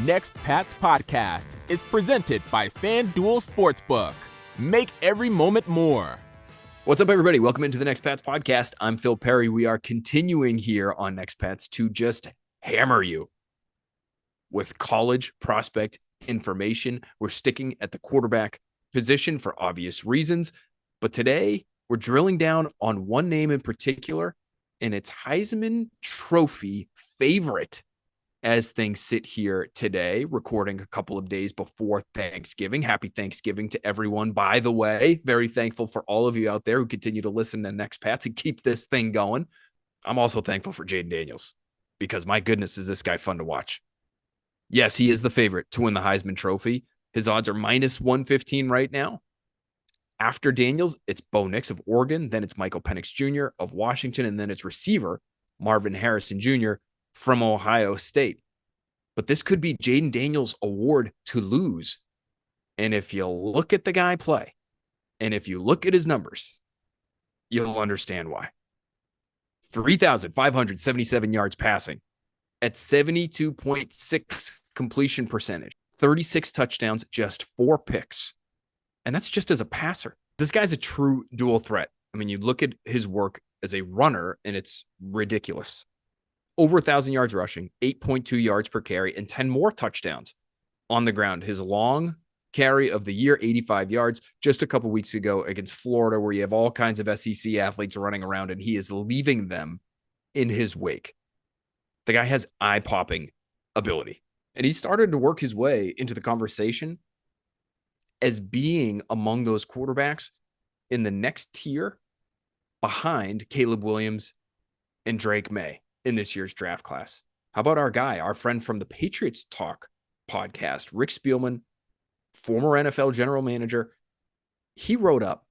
Next Pats podcast is presented by FanDuel Sportsbook. Make every moment more. What's up, everybody? Welcome into the Next Pats podcast. I'm Phil Perry. We are continuing here on Next Pats to just hammer you with college prospect information. We're sticking at the quarterback position for obvious reasons, but today we're drilling down on one name in particular, and it's Heisman Trophy favorite as things sit here today, recording a couple of days before Thanksgiving. Happy Thanksgiving to everyone, by the way. Very thankful for all of you out there who continue to listen to Next Pats and keep this thing going. I'm also thankful for Jayden Daniels because, my goodness, is this guy fun to watch. Yes, he is the favorite to win the Heisman Trophy. His odds are minus 115 right now. After Daniels, it's Bo Nix of Oregon, then it's Michael Penix Jr. of Washington, and then it's receiver Marvin Harrison Jr. from Ohio State. But this could be Jayden Daniels' award to lose. And if you look at the guy play, and if you look at his numbers, you'll understand why. 3,577 yards passing at 72.6 completion percentage, 36 touchdowns, just 4 picks. And that's just as a passer. This guy's a true dual threat. I mean, you look at his work as a runner, and it's ridiculous. Over 1,000 yards rushing, 8.2 yards per carry, and 10 more touchdowns on the ground. His long carry of the year, 85 yards, just a couple weeks ago against Florida, where you have all kinds of SEC athletes running around, and he is leaving them in his wake. The guy has eye-popping ability, and he started to work his way into the conversation as being among those quarterbacks in the next tier behind Caleb Williams and Drake May in this year's draft class. How about our guy, our friend from the Patriots Talk podcast, Rick Spielman, former NFL general manager? He wrote up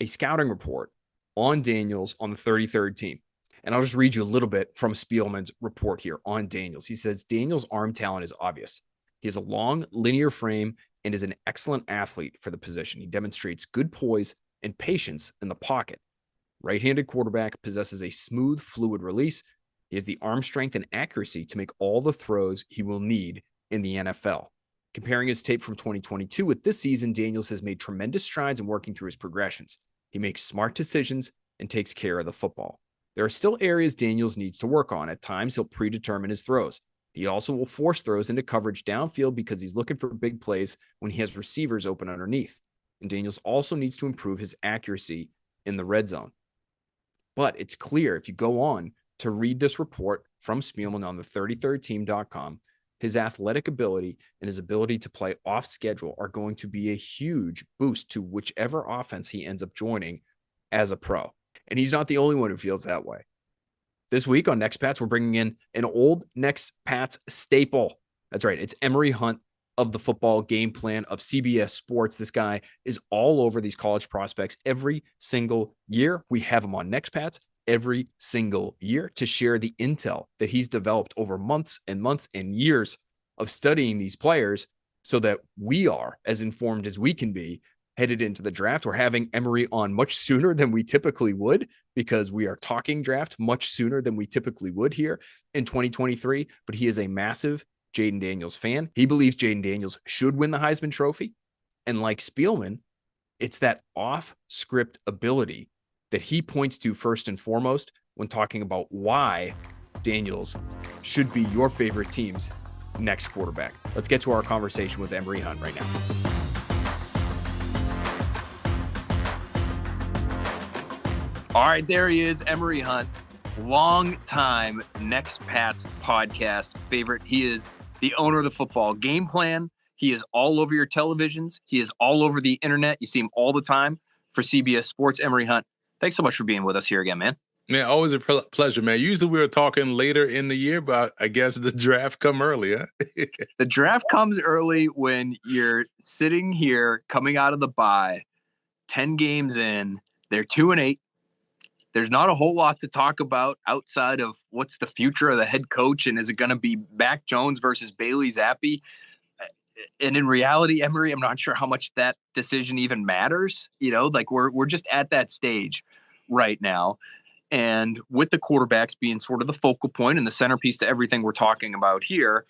a scouting report on Daniels on the 33rd team. And I'll just read you a little bit from Spielman's report here on Daniels. He says, Daniels' arm talent is obvious. He has a long linear frame and is an excellent athlete for the position. He demonstrates good poise and patience in the pocket. Right-handed quarterback, possesses a smooth, fluid release. He has the arm strength and accuracy to make all the throws he will need in the NFL. Comparing his tape from 2022 with this season, Daniels has made tremendous strides in working through his progressions. He makes smart decisions and takes care of the football. There are still areas Daniels needs to work on. At times, he'll predetermine his throws. He also will force throws into coverage downfield because he's looking for big plays when he has receivers open underneath. And Daniels also needs to improve his accuracy in the red zone. But it's clear if you go on to read this report from Spielman on the 33rdteam.com, his athletic ability and his ability to play off schedule are going to be a huge boost to whichever offense he ends up joining as a pro. And he's not the only one who feels that way. This week on Next Pats, we're bringing in an old Next Pats staple. That's right. It's Emory Hunt of the Football Gameplan of CBS Sports. This guy is all over these college prospects every single year. We have him on Next Pats every single year to share the intel that he's developed over months and months and years of studying these players so that we are as informed as we can be headed into the draft. We're having Emory on much sooner than we typically would because we are talking draft much sooner than we typically would here in 2023, but he is a massive Jayden Daniels fan. He believes Jayden Daniels should win the Heisman Trophy. And like Spielman, it's that off-script ability that he points to first and foremost when talking about why Daniels should be your favorite team's next quarterback. Let's get to our conversation with Emory Hunt right now. All right, there he is, Emory Hunt, long-time Next Pats podcast favorite. He is the owner of the Football Gameplan. He is all over your televisions. He is all over the internet. You see him all the time for CBS Sports. Emory Hunt, thanks so much for being with us here again, man. Man, always a pleasure, man. Usually we were talking later in the year, but I guess the draft come early, huh? The draft comes early when you're sitting here coming out of the bye, 10 games in, they're 2-8. There's not a whole lot to talk about outside of what's the future of the head coach and is it going to be Mac Jones versus Bailey Zappi? And in reality, Emory, I'm not sure how much that decision even matters. You know, like we're just at that stage right now. And with the quarterbacks being sort of the focal point and the centerpiece to everything we're talking about here,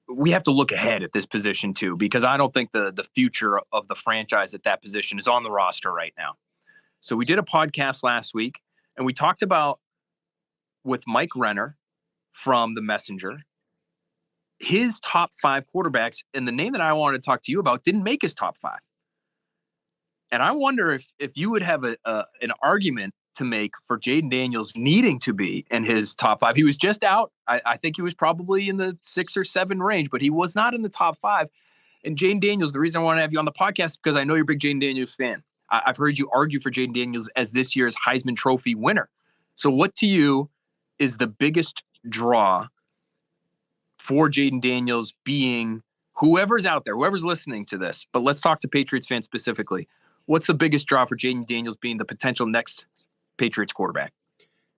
we have to look ahead at this position too, because I don't think the future of the franchise at that position is on the roster right now. So we did a podcast last week, and we talked about with Mike Renner from The Messenger, his top 5 quarterbacks, and the name that I wanted to talk to you about didn't make his top 5. And I wonder if you would have an argument to make for Jayden Daniels needing to be in his top 5. He was just out. I think he was probably in the 6 or 7 range, but he was not in the top 5. And Jayden Daniels, the reason I want to have you on the podcast is because I know you're a big Jayden Daniels fan. I've heard you argue for Jayden Daniels as this year's Heisman Trophy winner. So what to you is the biggest draw for Jayden Daniels being whoever's out there, whoever's listening to this, but let's talk to Patriots fans specifically. What's the biggest draw for Jayden Daniels being the potential next Patriots quarterback?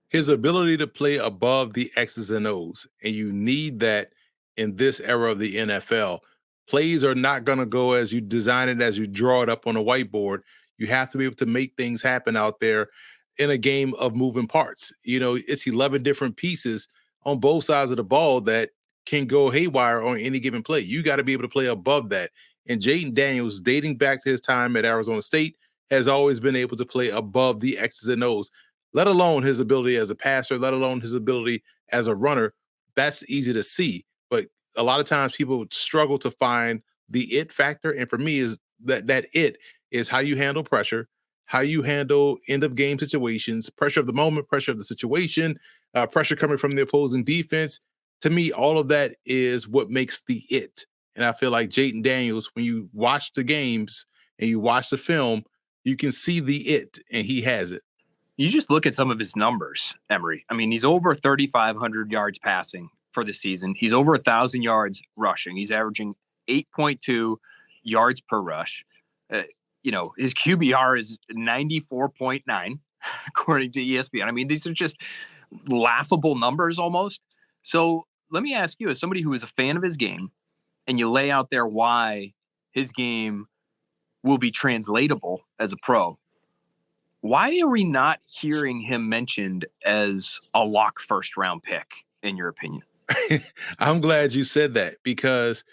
His ability to play above the X's and O's, and you need that in this era of the NFL. Plays are not going to go as you design it, as you draw it up on a whiteboard. You have to be able to make things happen out there in a game of moving parts. You know, it's 11 different pieces on both sides of the ball that can go haywire on any given play. You got to be able to play above that. And Jayden Daniels, dating back to his time at Arizona State, has always been able to play above the X's and O's, let alone his ability as a passer, let alone his ability as a runner. That's easy to see. But a lot of times people struggle to find the it factor. And for me, is that it is how you handle pressure, how you handle end of game situations, pressure of the moment, pressure of the situation, pressure coming from the opposing defense. To me, all of that is what makes the it. And I feel like Jayden Daniels, when you watch the games and you watch the film, you can see the it, and he has it. You just look at some of his numbers, Emory. I mean, he's over 3,500 yards passing for the season. He's over 1,000 yards rushing. He's averaging 8.2 yards per rush. His QBR is 94.9, according to ESPN. I mean, these are just laughable numbers almost. So let me ask you, as somebody who is a fan of his game, and you lay out there why his game will be translatable as a pro, why are we not hearing him mentioned as a lock first-round pick, in your opinion? I'm glad you said that, because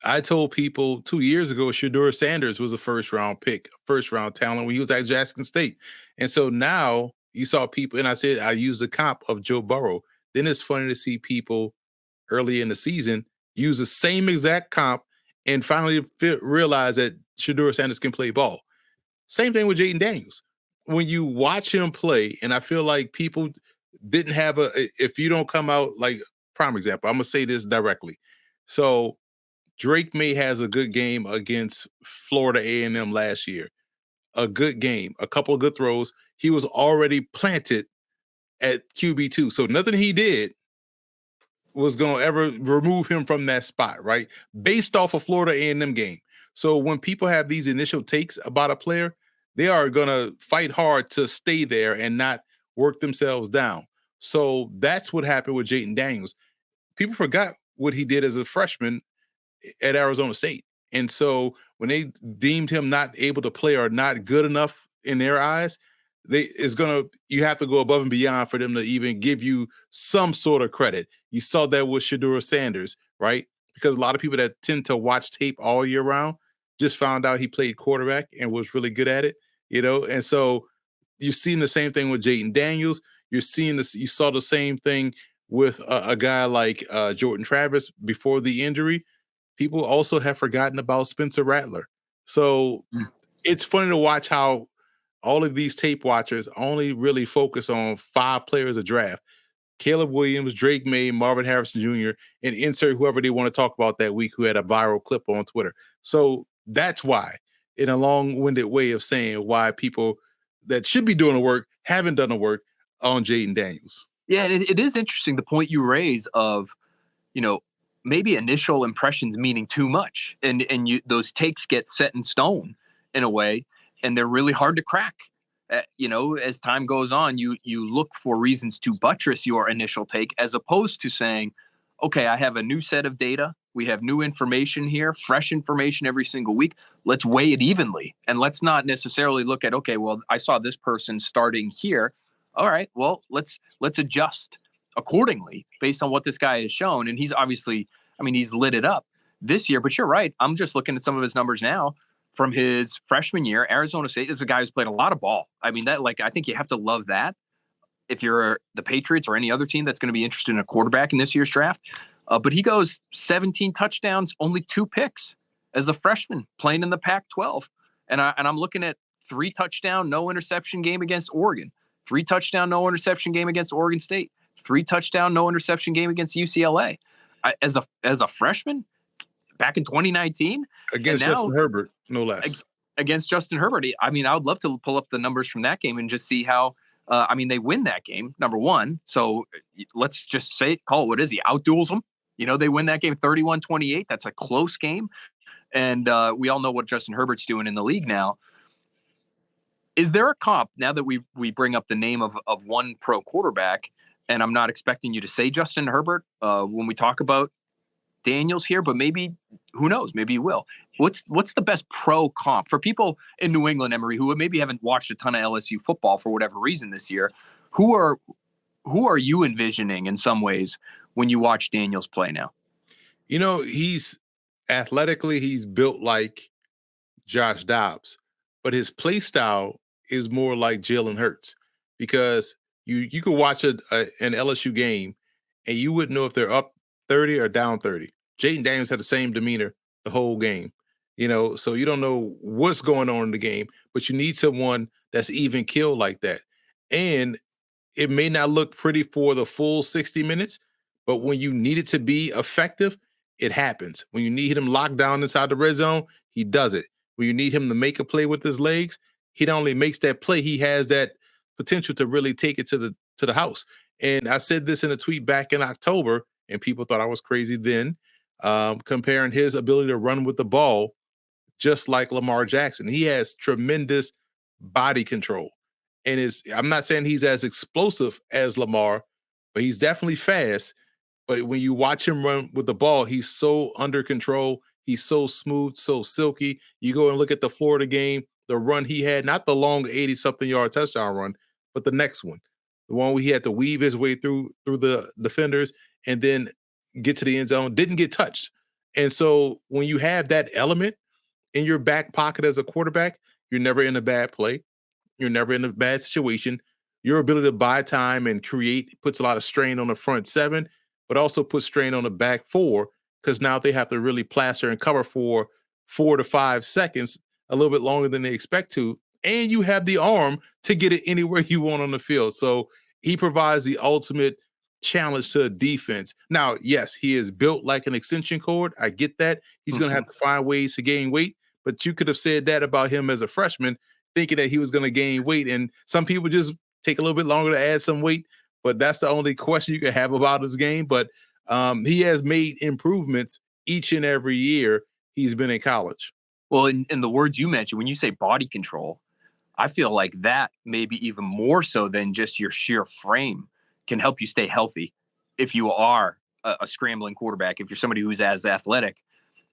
I told people 2 years ago Shedeur Sanders was a first-round pick, first-round talent when he was at Jackson State. And so now you saw people, and I said I used the comp of Joe Burrow. Then it's funny to see people early in the season use the same exact comp and finally realize that Shedeur Sanders can play ball. Same thing with Jayden Daniels. When you watch him play, and I feel like people didn't have if you don't come out, like, prime example, I'm going to say this directly. So Drake May has a good game against Florida A&M last year. A good game, a couple of good throws. He was already planted at QB2. So nothing he did was going to ever remove him from that spot, right? Based off of Florida A&M game. So when people have these initial takes about a player, they are going to fight hard to stay there and not work themselves down. So that's what happened with Jayden Daniels. People forgot what he did as a freshman at Arizona State. And so when they deemed him not able to play or not good enough in their eyes, you have to go above and beyond for them to even give you some sort of credit. You saw that with Shedeur Sanders, right? Because a lot of people that tend to watch tape all year round just found out he played quarterback and was really good at it, And so you're seeing the same thing with Jayden Daniels. You saw the same thing with a guy like Jordan Travis before the injury. People also have forgotten about Spencer Rattler. So it's funny to watch how all of these tape watchers only really focus on 5 players a draft: Caleb Williams, Drake May, Marvin Harrison Jr., and insert whoever they want to talk about that week who had a viral clip on Twitter. So that's why, in a long-winded way of saying why people that should be doing the work haven't done the work on Jayden Daniels. Yeah, it is interesting, the point you raise of, maybe initial impressions meaning too much, and those takes get set in stone in a way, and they're really hard to crack. As time goes on, you look for reasons to buttress your initial take, as opposed to saying, okay, I have a new set of data. We have new information here, fresh information every single week. Let's weigh it evenly. And let's not necessarily look at, okay, well, I saw this person starting here. All right, well, let's adjust accordingly based on what this guy has shown. And he's obviously I mean, he's lit it up this year, but you're right. I'm just looking at some of his numbers now from his freshman year. Arizona State is a guy who's played a lot of ball. I mean, that, like, I think you have to love that if you're the Patriots or any other team that's going to be interested in a quarterback in this year's draft. But he goes 17 touchdowns, only 2 picks as a freshman playing in the Pac-12. And I'm looking at 3 touchdown, no interception game against Oregon, 3 touchdown, no interception game against Oregon State, 3 touchdown, no interception game against UCLA. As a freshman back in 2019 against Justin Herbert, no less. Against Justin Herbert. I mean, I would love to pull up the numbers from that game and just see how. I mean, they win that game, number one. So let's just call it what it is. He outduels them. You know, they win that game 31-28. That's a close game. And we all know what Justin Herbert's doing in the league now. Is there a comp, now that we bring up the name of one pro quarterback, and I'm not expecting you to say Justin Herbert when we talk about Daniels here, but maybe, who knows, maybe you will. What's the best pro comp for people in New England, Emory, who maybe haven't watched a ton of LSU football for whatever reason this year? Who are you envisioning in some ways when you watch Daniels play now? You know, he's athletically, he's built like Josh Dobbs, but his play style is more like Jalen Hurts, because you could watch an LSU game and you wouldn't know if they're up 30 or down 30. Jayden Daniels had the same demeanor the whole game, you know, so you don't know what's going on in the game, but you need someone that's even killed like that. And it may not look pretty for the full 60 minutes, but when you need it to be effective, it happens. When you need him locked down inside the red zone, he does it. When you need him to make a play with his legs, he not only makes that play, he has that potential to really take it to the house. And I said this in a tweet back in October, and people thought I was crazy then, comparing his ability to run with the ball just like Lamar Jackson. He has tremendous body control. And I'm not saying he's as explosive as Lamar, but he's definitely fast. But when you watch him run with the ball, he's so under control. He's so smooth, so silky. You go and look at the Florida game, the run he had, not the long 80-something yard touchdown run, but the next one, the one where he had to weave his way through the defenders and then get to the end zone, didn't get touched. And so when you have that element in your back pocket as a quarterback, you're never in a bad play. You're never in a bad situation. Your ability to buy time and create puts a lot of strain on the front seven, but also puts strain on the back four, because now they have to really plaster and cover for 4 to 5 seconds, a little bit longer than they expect to. And you have the arm to get it anywhere you want on the field. So he provides the ultimate challenge to a defense. Now, yes, he is built like an extension cord. I get that. He's going to have to find ways to gain weight, but you could have said that about him as a freshman, thinking that he was going to gain weight. And some people just take a little bit longer to add some weight, but that's the only question you can have about his game. But he has made improvements each and every year he's been in college. Well, in the words you mentioned, when you say body control, I feel like that maybe even more so than just your sheer frame can help you stay healthy if you are a scrambling quarterback, if you're somebody who's as athletic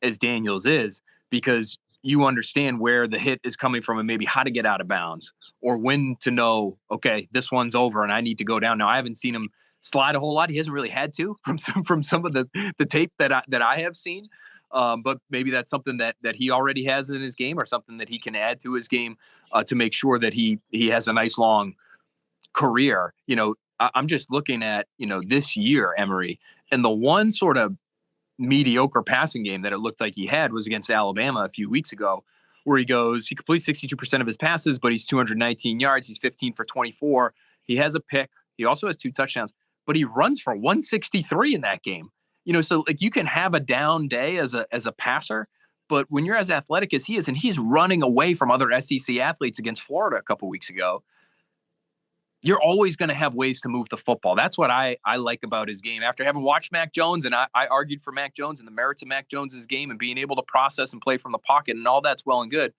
as Daniels is, because you understand where the hit is coming from and maybe how to get out of bounds, or when to know, okay, this one's over and I need to go down. Now, I haven't seen him slide a whole lot. He hasn't really had to from some of the tape that I have seen. But maybe that's something that he already has in his game, or something that he can add to his game to make sure that he has a nice long career. You know, I'm just looking at, this year, Emory, and the one sort of mediocre passing game that it looked like he had was against Alabama a few weeks ago, where he completes 62% of his passes, but he's 219 yards. He's 15 for 24. He has a pick. He also has 2 touchdowns, but he runs for 163 in that game. So like, you can have a down day as a passer, but when you're as athletic as he is, and he's running away from other SEC athletes against Florida a couple weeks ago, you're always going to have ways to move the football. That's what I like about his game. After having watched Mac Jones, and I argued for Mac Jones and the merits of Mac Jones's game and being able to process and play from the pocket, and all that's well and good.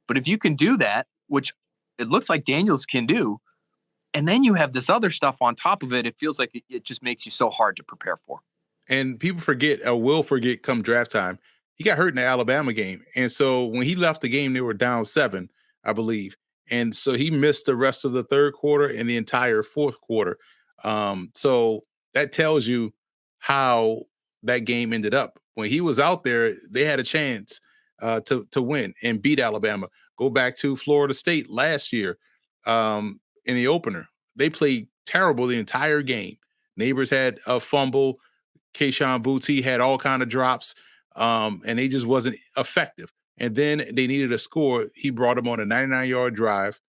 But if you can do that, which it looks like Daniels can do, and then you have this other stuff on top of it, it feels like it just makes you so hard to prepare for. And people forget, or will forget come draft time, he got hurt in the Alabama game. And so when he left the game, they were down 7, I believe. And so he missed the rest of the third quarter and the entire fourth quarter. So that tells you how that game ended up. When he was out there, they had a chance to win and beat Alabama. Go back to Florida State last year in the opener. They played terrible the entire game. Neighbors had a fumble. Keyshawn Booty had all kind of drops, and they just wasn't effective. And then they needed a score. He brought them on a 99-yard drive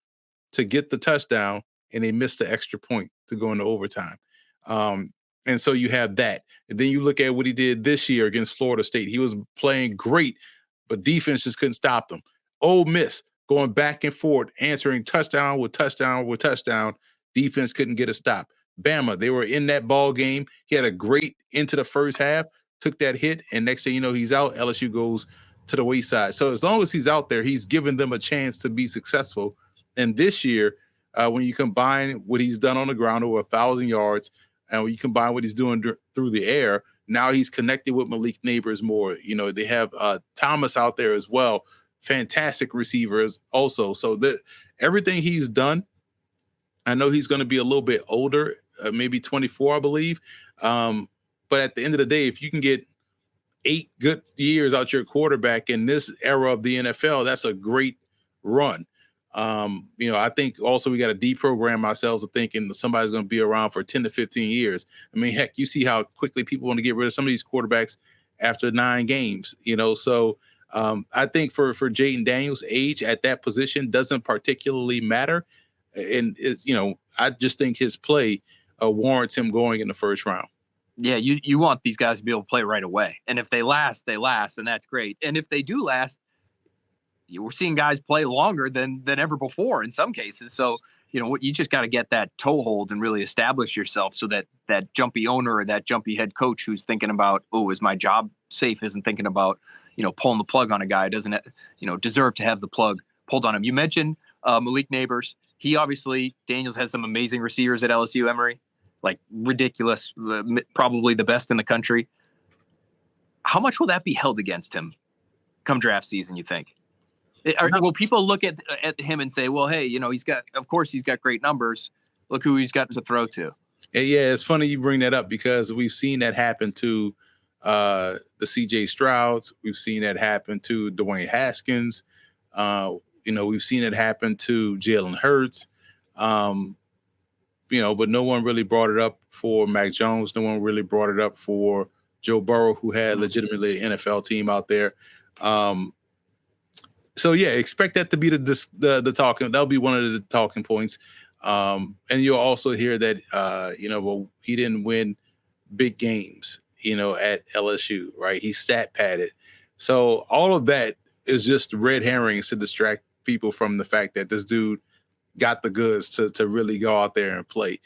to get the touchdown, and they missed the extra point to go into overtime. And so you have that. And then you look at what he did this year against Florida State. He was playing great, but defense just couldn't stop them. Ole Miss going back and forth, answering touchdown with touchdown with touchdown. Defense couldn't get a stop. Bama, they were in that ball game. He had a great into the first half, took that hit, and next thing you know, he's out. LSU goes to the wayside. So as long as he's out there, he's giving them a chance to be successful. And this year, when you combine what he's done on the ground over 1,000 yards, and when you combine what he's doing through the air, now he's connected with Malik Neighbors more. You know, they have Thomas out there as well. Fantastic receivers also. So everything he's done, I know he's going to be a little bit older, maybe 24, I believe. But at the end of the day, if you can get 8 good years out your quarterback in this era of the NFL, that's a great run. You know, I think also we got to deprogram ourselves of thinking that somebody's going to be around for 10 to 15 years. I mean, heck, you see how quickly people want to get rid of some of these quarterbacks after 9 games, you know. So I think for Jayden Daniels, age at that position doesn't particularly matter. And, you know, I just think his play warrants him going in the first round. Yeah, you want these guys to be able to play right away. And if they last, and that's great. And if they do last, we're seeing guys play longer than ever before in some cases. So, you know, you just got to get that toehold and really establish yourself so that that jumpy owner or that jumpy head coach who's thinking about, oh, is my job safe, isn't thinking about, you know, pulling the plug on a guy, doesn't, you know, deserve to have the plug pulled on him. You mentioned Malik Neighbors. He obviously, Daniels has some amazing receivers at LSU, Emory, like ridiculous, probably the best in the country. How much will that be held against him come draft season, you think? Will people look at him and say, well, hey, you know, of course he's got great numbers. Look who he's got to throw to. Yeah, it's funny you bring that up because we've seen that happen to the CJ Strouds. We've seen that happen to Dwayne Haskins. You know, we've seen it happen to Jalen Hurts. You know, but no one really brought it up for Mac Jones. No one really brought it up for Joe Burrow, who had legitimately an NFL team out there. So yeah, expect that to be the talking. That'll be one of the talking points. And you'll also hear that you know, well, he didn't win big games, you know, at LSU, right? He stat padded. So all of that is just red herrings to distract people from the fact that this dude got the goods to really go out there and play.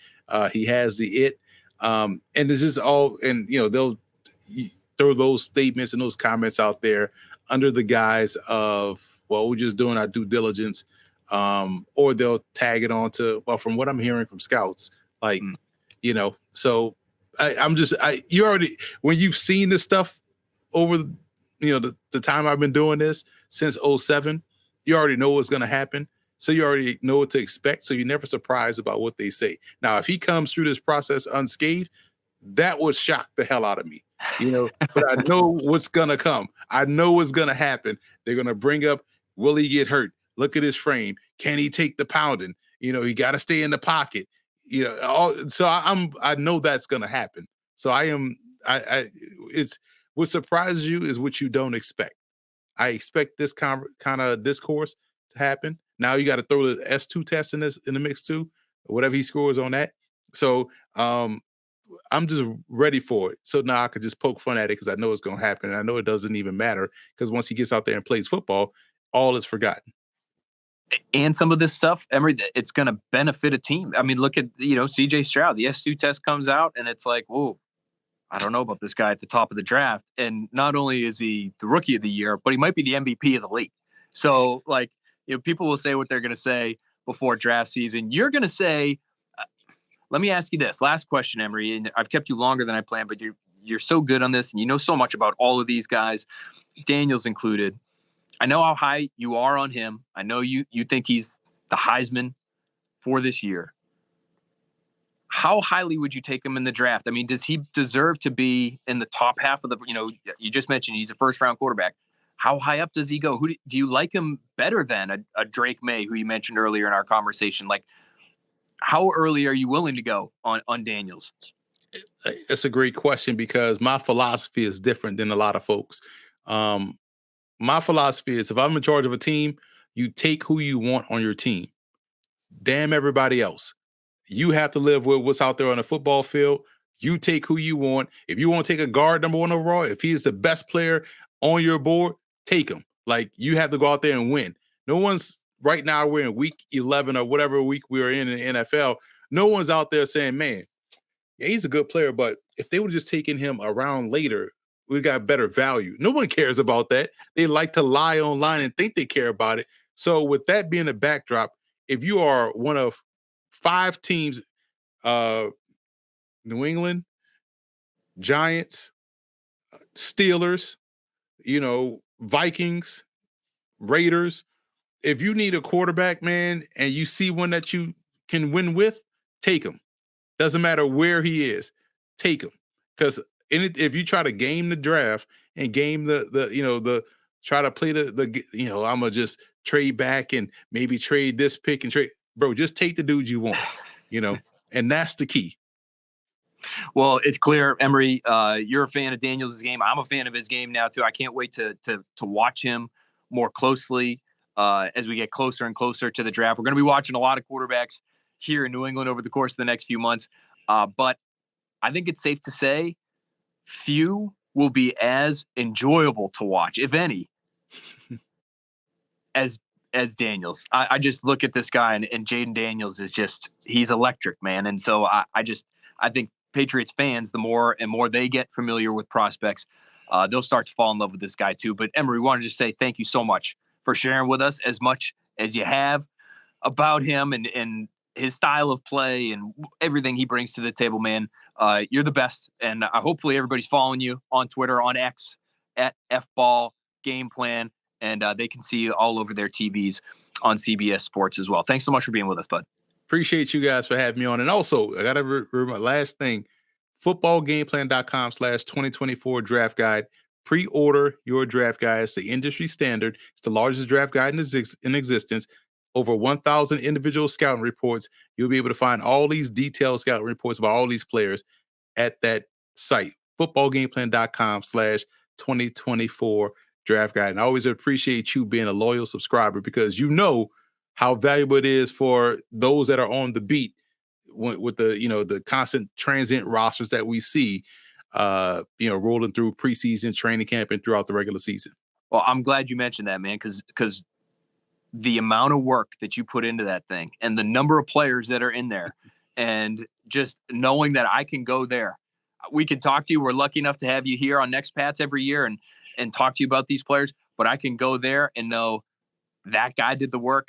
He has the it. And this is all, and you know, they'll throw those statements and those comments out there under the guise of, well, we're just doing our due diligence, or they'll tag it on to, well, from what I'm hearing from scouts, like, you know, so you already, when you've seen this stuff over, you know, the time I've been doing this since 2007, you already know what's going to happen. So you already know what to expect. So you're never surprised about what they say. Now, if he comes through this process unscathed, that would shock the hell out of me, you know, but I know what's going to come. I know what's going to happen. They're going to bring up, will he get hurt? Look at his frame. Can he take the pounding? You know, he got to stay in the pocket. You know, I know that's going to happen. So it's what surprises you is what you don't expect. I expect this kind of discourse to happen. Now you got to throw the S2 test in the mix too, whatever he scores on that. So I'm just ready for it. So now I could just poke fun at it because I know it's going to happen. And I know it doesn't even matter because once he gets out there and plays football, all is forgotten. And some of this stuff, Emory, it's going to benefit a team. I mean, look at, you know, CJ Stroud. The S2 test comes out and it's like, whoa, I don't know about this guy at the top of the draft. And not only is he the rookie of the year, but he might be the MVP of the league. So, like, you know, people will say what they're going to say before draft season. You're going to say, let me ask you this. Last question, Emory, and I've kept you longer than I planned, but you're so good on this and you know so much about all of these guys, Daniels included. I know how high you are on him. I know you think he's the Heisman for this year. how highly would you take him in the draft? I mean, does he deserve to be in the top half of the, you just mentioned he's a first round quarterback. How high up does he go? Do you like him better than a Drake May, who you mentioned earlier in our conversation? Like, how early are you willing to go on Daniels? It's a great question because my philosophy is different than a lot of folks. My philosophy is if I'm in charge of a team, you take who you want on your team. Damn everybody else. You have to live with what's out there on the football field. You take who you want. If you want to take a guard number 1 overall, if he's the best player on your board, take him. Like, you have to go out there and win. No one's right now, we're in week 11 or whatever week we are in the NFL. No one's out there saying, man, yeah, he's a good player, but if they would have just taken him around later, we got better value. No one cares about that. They like to lie online and think they care about it. So with that being a backdrop, if you are one of 5 teams, New England, Giants, Steelers, Vikings, Raiders, if you need a quarterback, man, and you see one that you can win with, take him. Doesn't matter where he is, take him. Because if you try to game the draft and game the try to play I'm gonna just trade back and maybe trade this pick and trade, bro, just take the dude you want, and that's the key. Well, it's clear, Emory, you're a fan of Daniels' game. I'm a fan of his game now too. I can't wait to watch him more closely as we get closer and closer to the draft. We're going to be watching a lot of quarterbacks here in New England over the course of the next few months. But I think it's safe to say few will be as enjoyable to watch, if any, as Daniels. I just look at this guy and Jayden Daniels is he's electric, man. And so I think Patriots fans, the more and more they get familiar with prospects, they'll start to fall in love with this guy too. But Emory, we wanted to say thank you so much for sharing with us as much as you have about him and his style of play and everything he brings to the table, man. You're the best. And hopefully everybody's following you on Twitter, on X, at Football Gameplan, and they can see you all over their TVs on CBS Sports as well. Thanks so much for being with us, bud. Appreciate you guys for having me on. And also, I got to remember my last thing, footballgameplan.com/2024 draft guide. Pre-order your draft guide. It's the industry standard. It's the largest draft guide in existence. Over 1,000 individual scouting reports. You'll be able to find all these detailed scouting reports about all these players at that site, footballgameplan.com/2024 draft guide. And I always appreciate you being a loyal subscriber because you know how valuable it is for those that are on the beat with the constant transient rosters that we see, rolling through preseason, training camp, and throughout the regular season. Well, I'm glad you mentioned that, man, because the amount of work that you put into that thing and the number of players that are in there and just knowing that I can go there. We can talk to you. We're lucky enough to have you here on Next Pats every year and talk to you about these players, but I can go there and know that guy did the work.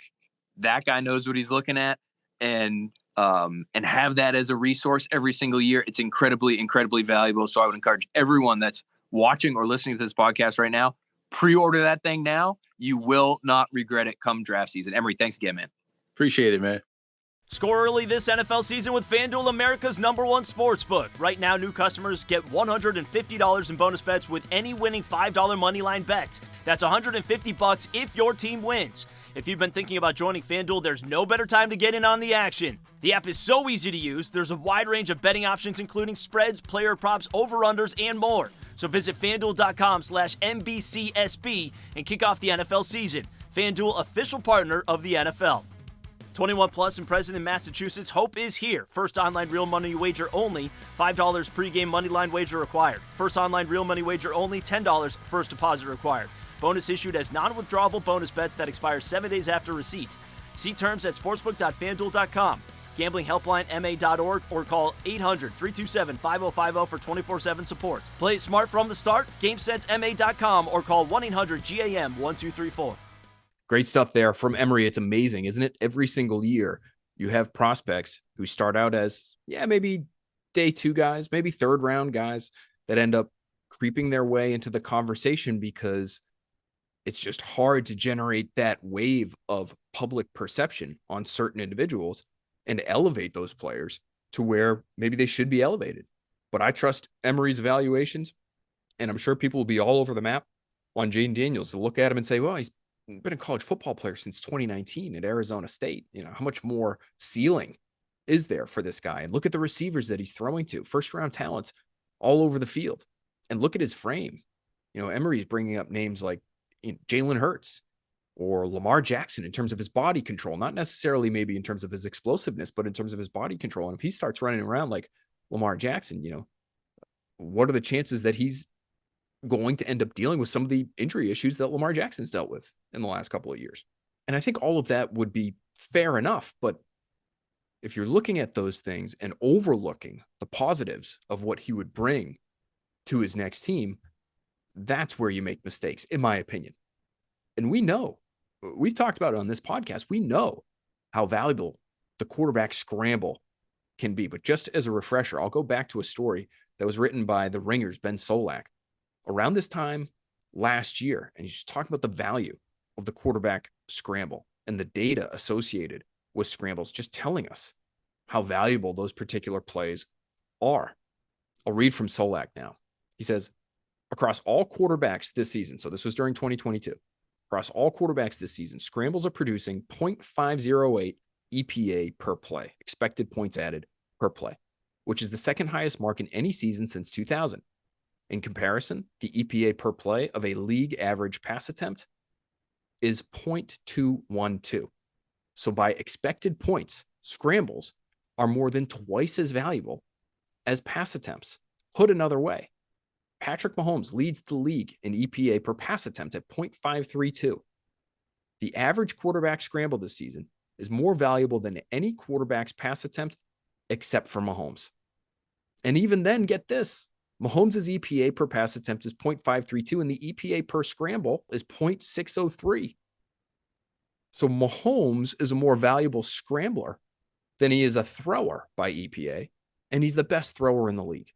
That guy knows what he's looking at and have that as a resource every single year. It's incredibly, incredibly valuable. So I would encourage everyone that's watching or listening to this podcast right now, pre-order that thing now. You will not regret it come draft season. Emory, thanks again, man. Appreciate it, man. Score early this NFL season with FanDuel, America's #1 sportsbook. Right now, new customers get $150 in bonus bets with any winning $5 moneyline bet. That's $150 if your team wins. If you've been thinking about joining FanDuel, there's no better time to get in on the action. The app is so easy to use. There's a wide range of betting options, including spreads, player props, over-unders, and more. So visit FanDuel.com/NBCSB and kick off the NFL season. FanDuel, official partner of the NFL. 21 plus and present in Massachusetts. Hope is here. First online real money wager only. $5 pregame moneyline wager required. First online real money wager only. $10 first deposit required. Bonus issued as non-withdrawable bonus bets that expire 7 days after receipt. See terms at sportsbook.fanduel.com. Gambling helpline ma.org or call 800-327-5050 for 24/7 support. Play it smart from the start. GameSenseMA.com or call 1-800-GAM-1234. Great stuff there from Emory. It's amazing, isn't it? Every single year, you have prospects who start out as, maybe day 2 guys, maybe third round guys that end up creeping their way into the conversation because it's just hard to generate that wave of public perception on certain individuals and elevate those players to where maybe they should be elevated. But I trust Emory's evaluations, and I'm sure people will be all over the map on Jayden Daniels to look at him and say, well, he's been a college football player since 2019 at Arizona State. How much more ceiling is there for this guy? And look at the receivers that he's throwing to, first-round talents all over the field. And look at his frame. Emory's bringing up names like Jalen Hurts or Lamar Jackson in terms of his body control, not necessarily maybe in terms of his explosiveness, but in terms of his body control. And if he starts running around like Lamar Jackson, what are the chances that he's going to end up dealing with some of the injury issues that Lamar Jackson's dealt with in the last couple of years? And I think all of that would be fair enough. But if you're looking at those things and overlooking the positives of what he would bring to his next team, that's where you make mistakes, in my opinion. And we've talked about it on this podcast. We know how valuable the quarterback scramble can be. But just as a refresher, I'll go back to a story that was written by the Ringer's Ben Solak around this time last year. And he's just talking about the value of the quarterback scramble and the data associated with scrambles, just telling us how valuable those particular plays are. I'll read from Solak now. He says, across all quarterbacks this season, so this was during 2022, across all quarterbacks this season, scrambles are producing 0.508 EPA per play, expected points added per play, which is the second highest mark in any season since 2000. In comparison, the EPA per play of a league average pass attempt is 0.212. So by expected points, scrambles are more than twice as valuable as pass attempts. Put another way, Patrick Mahomes leads the league in EPA per pass attempt at 0.532. The average quarterback scramble this season is more valuable than any quarterback's pass attempt except for Mahomes. And even then, get this, Mahomes' EPA per pass attempt is 0.532 and the EPA per scramble is 0.603. So Mahomes is a more valuable scrambler than he is a thrower by EPA, and he's the best thrower in the league.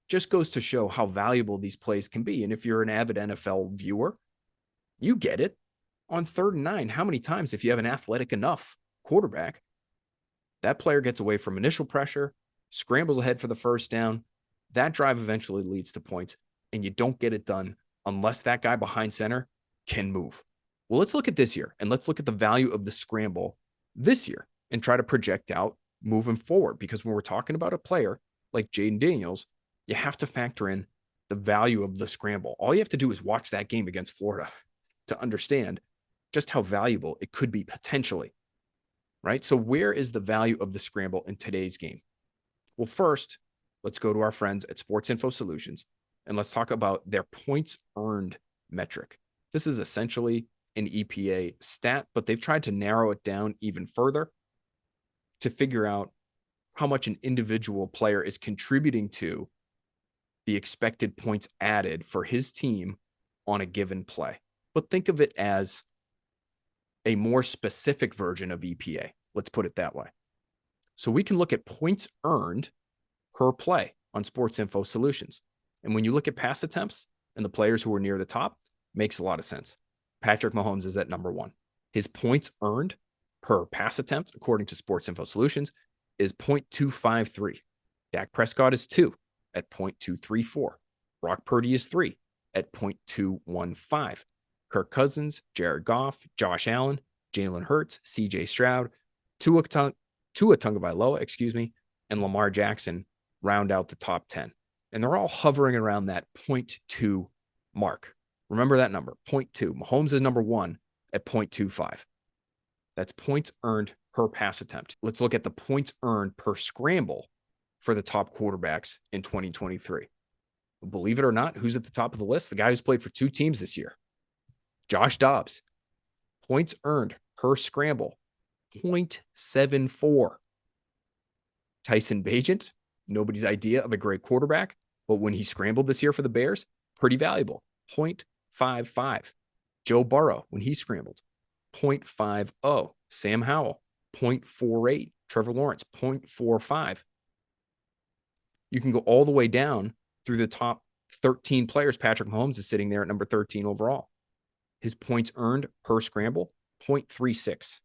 Just goes to show how valuable these plays can be. And if you're an avid NFL viewer, you get it. On 3rd and 9, how many times, if you have an athletic enough quarterback, that player gets away from initial pressure, scrambles ahead for the first down, that drive eventually leads to points, and you don't get it done unless that guy behind center can move. Well, let's look at this year, and let's look at the value of the scramble this year and try to project out moving forward. Because when we're talking about a player like Jayden Daniels, you have to factor in the value of the scramble. All you have to do is watch that game against Florida to understand just how valuable it could be potentially, right? So where is the value of the scramble in today's game? Well, first, let's go to our friends at Sports Info Solutions, and let's talk about their points earned metric. This is essentially an EPA stat, but they've tried to narrow it down even further to figure out how much an individual player is contributing to the expected points added for his team on a given play. But think of it as a more specific version of EPA. Let's put it that way. So we can look at points earned per play on Sports Info Solutions. And when you look at pass attempts and the players who are near the top, makes a lot of sense. Patrick Mahomes is at number 1. His points earned per pass attempt, according to Sports Info Solutions, is 0.253. Dak Prescott is 2 at 0.234. Brock Purdy is 3 at 0.215. Kirk Cousins, Jared Goff, Josh Allen, Jalen Hurts, CJ Stroud, Tua Tagovailoa, and Lamar Jackson round out the top 10. And they're all hovering around that 0.2 mark. Remember that number, 0.2. Mahomes is number 1 at 0.25. That's points earned per pass attempt. Let's look at the points earned per scramble for the top quarterbacks in 2023. Believe it or not, who's at the top of the list? The guy who's played for 2 teams this year. Josh Dobbs, points earned per scramble, 0.74. Tyson Bagent, nobody's idea of a great quarterback, but when he scrambled this year for the Bears, pretty valuable, 0.55. Joe Burrow, when he scrambled, 0.50. Sam Howell, 0.48. Trevor Lawrence, 0.45. You can go all the way down through the top 13 players. Patrick Mahomes is sitting there at number 13 overall. His points earned per scramble, 0.36.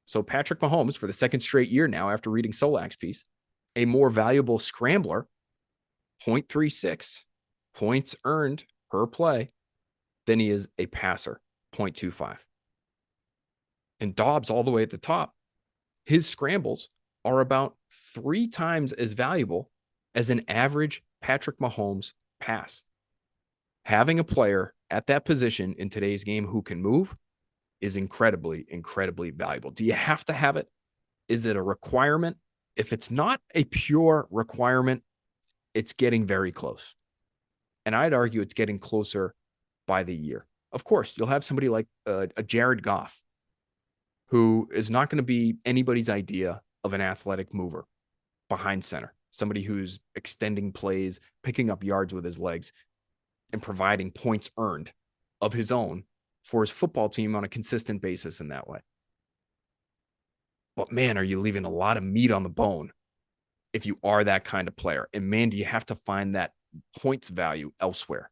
So Patrick Mahomes, for the second straight year now after reading Solak's piece, a more valuable scrambler, 0.36 points earned per play than he is a passer, 0.25. And Dobbs all the way at the top, his scrambles are about 3 times as valuable as an average Patrick Mahomes pass. Having a player at that position in today's game who can move is incredibly, incredibly valuable. Do you have to have it? Is it a requirement? If it's not a pure requirement, it's getting very close. And I'd argue it's getting closer by the year. Of course, you'll have somebody like a Jared Goff, who is not going to be anybody's idea of an athletic mover behind center, somebody who's extending plays, picking up yards with his legs, and providing points earned of his own for his football team on a consistent basis in that way. But man, are you leaving a lot of meat on the bone if you are that kind of player? And man, do you have to find that points value elsewhere?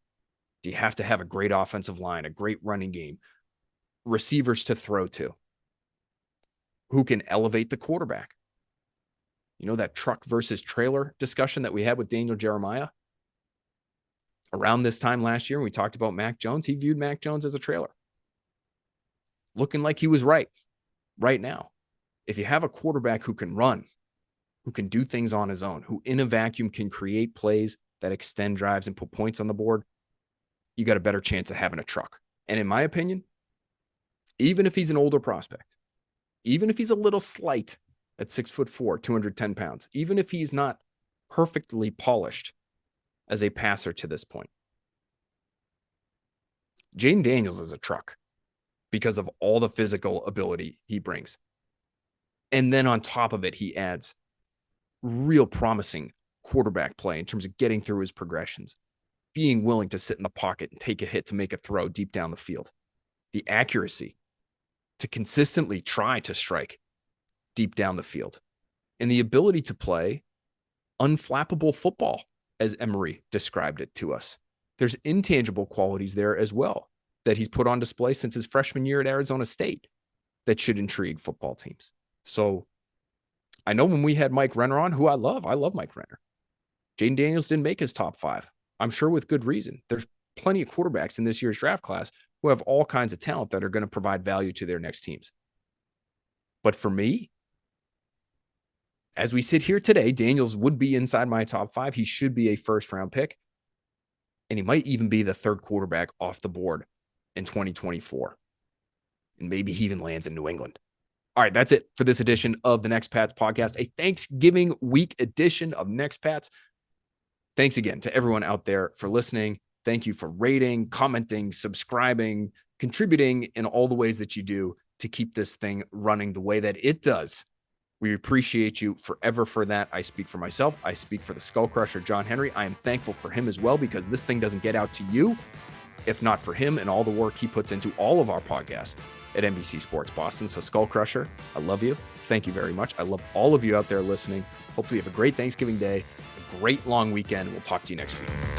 Do you have to have a great offensive line, a great running game, receivers to throw to, who can elevate the quarterback? You know, that truck versus trailer discussion that we had with Daniel Jeremiah around this time last year when we talked about Mac Jones. He viewed Mac Jones as a trailer. Looking like he was right now. If you have a quarterback who can run, who can do things on his own, who in a vacuum can create plays that extend drives and put points on the board, you got a better chance of having a truck. And in my opinion, even if he's an older prospect, even if he's a little slight at 6'4", 210 pounds, even if he's not perfectly polished as a passer to this point, Jayden Daniels is a truck because of all the physical ability he brings. And then on top of it, he adds real promising quarterback play in terms of getting through his progressions, being willing to sit in the pocket and take a hit to make a throw deep down the field, the accuracy to consistently try to strike deep down the field, and the ability to play unflappable football, as Emory described it to us. There's intangible qualities there as well that he's put on display since his freshman year at Arizona State that should intrigue football teams. So I know when we had Mike Renner on, who I love Mike Renner, Jayden Daniels didn't make his top 5. I'm sure with good reason. There's plenty of quarterbacks in this year's draft class who have all kinds of talent that are going to provide value to their next teams. But for me, as we sit here today, Daniels would be inside my top 5. He should be a first-round pick, and he might even be the third quarterback off the board in 2024. And maybe he even lands in New England. All right, that's it for this edition of the Next Pats podcast, a Thanksgiving week edition of Next Pats. Thanks again to everyone out there for listening. Thank you for rating, commenting, subscribing, contributing in all the ways that you do to keep this thing running the way that it does. We appreciate you forever for that. I speak for myself. I speak for the Skull Crusher, John Henry. I am thankful for him as well, because this thing doesn't get out to you if not for him and all the work he puts into all of our podcasts at NBC Sports Boston. So Skull Crusher, I love you. Thank you very much. I love all of you out there listening. Hopefully you have a great Thanksgiving day, a great long weekend. We'll talk to you next week.